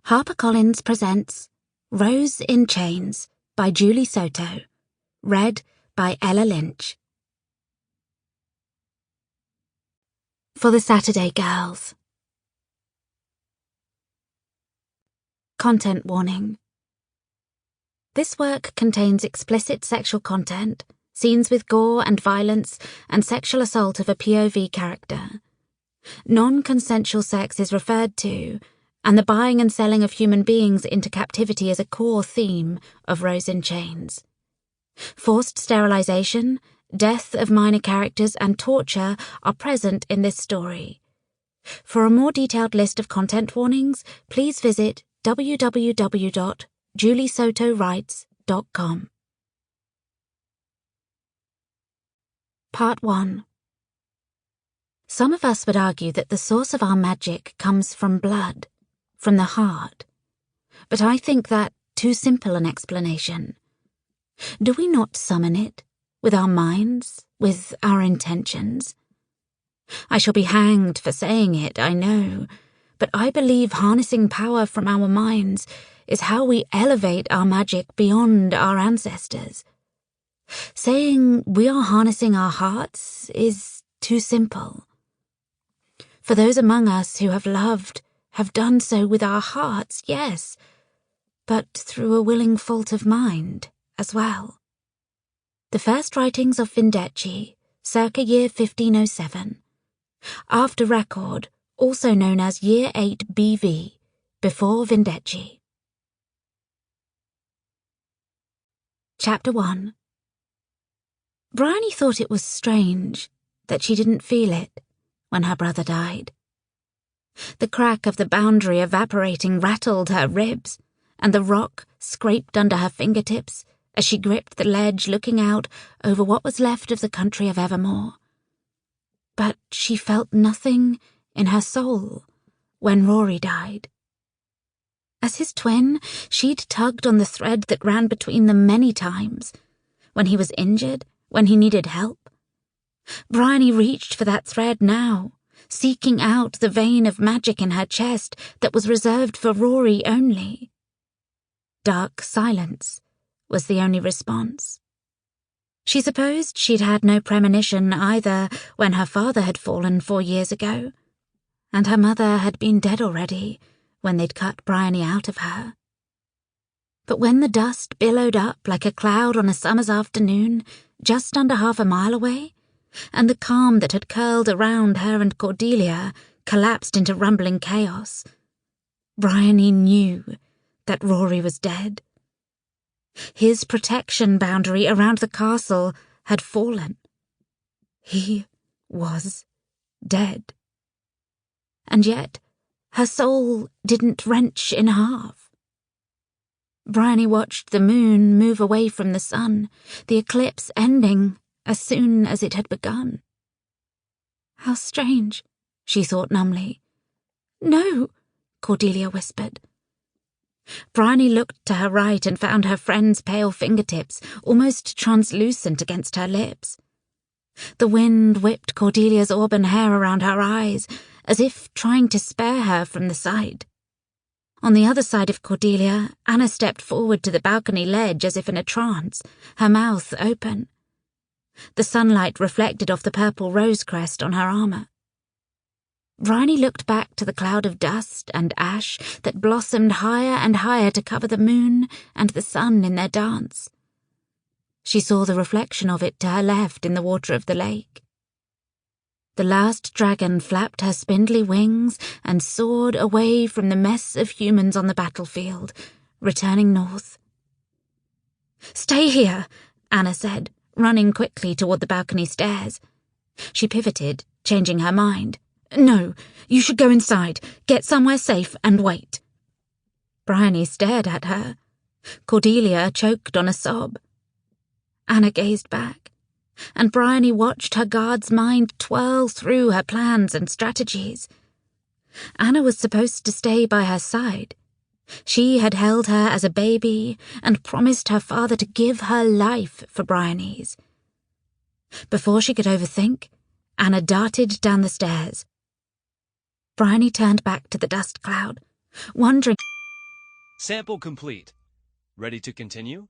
HarperCollins presents Rose in Chains by Jodi Soto, read by Ella Lynch. For the Saturday Girls. Content warning. This work contains explicit sexual content, scenes with gore and violence, and sexual assault of a POV character. Non-consensual sex is referred to, and the buying and selling of human beings into captivity is a core theme of Rose in Chains. Forced sterilization, death of minor characters, and torture are present in this story. For a more detailed list of content warnings, please visit www.juliesotowrites.com. Part 1. Some of us would argue that the source of our magic comes from blood, from the heart. But I think that too simple an explanation. Do we not summon it, with our minds, with our intentions? I shall be hanged for saying it, I know, but I believe harnessing power from our minds is how we elevate our magic beyond our ancestors. Saying we are harnessing our hearts is too simple. For those among us who have loved, have done so with our hearts, yes, but through a willing fault of mind as well. The first writings of Vindecci, circa year 1507. After record, also known as year 8 BV, before Vindecci. Chapter 1. Bryony thought it was strange that she didn't feel it when her brother died. The crack of the boundary evaporating rattled her ribs, and the rock scraped under her fingertips as she gripped the ledge looking out over what was left of the country of Evermore. But she felt nothing in her soul when Rory died. As his twin, she'd tugged on the thread that ran between them many times, when he was injured, when he needed help. Bryony reached for that thread now, seeking out the vein of magic in her chest that was reserved for Rory only. Dark silence was the only response. She supposed she'd had no premonition either when her father had fallen 4 years ago, and her mother had been dead already when they'd cut Bryony out of her. But when the dust billowed up like a cloud on a summer's afternoon, just under half a mile away, and the calm that had curled around her and Cordelia collapsed into rumbling chaos, Bryony knew that Rory was dead. His protection boundary around the castle had fallen. He was dead. And yet, her soul didn't wrench in half. Bryony watched the moon move away from the sun, the eclipse ending as soon as it had begun. How strange, she thought numbly. No, Cordelia whispered. Bryony looked to her right and found her friend's pale fingertips almost translucent against her lips. The wind whipped Cordelia's auburn hair around her eyes, as if trying to spare her from the sight. On the other side of Cordelia, Anna stepped forward to the balcony ledge as if in a trance, her mouth open. The sunlight reflected off the purple rose crest on her armor. Bryony looked back to the cloud of dust and ash that blossomed higher and higher to cover the moon and the sun in their dance. She saw the reflection of it to her left in the water of the lake. The last dragon flapped her spindly wings and soared away from the mess of humans on the battlefield, returning north. "Stay here," Anna said, running quickly toward the balcony stairs. She pivoted, changing her mind. "No, you should go inside, get somewhere safe, and wait." Bryony stared at her. Cordelia choked on a sob. Anna gazed back, and Bryony watched her guard's mind twirl through her plans and strategies. Anna was supposed to stay by her side. She had held her as a baby and promised her father to give her life for Bryony's. Before she could overthink, Anna darted down the stairs. Bryony turned back to the dust cloud, wondering Sample complete. Ready to continue?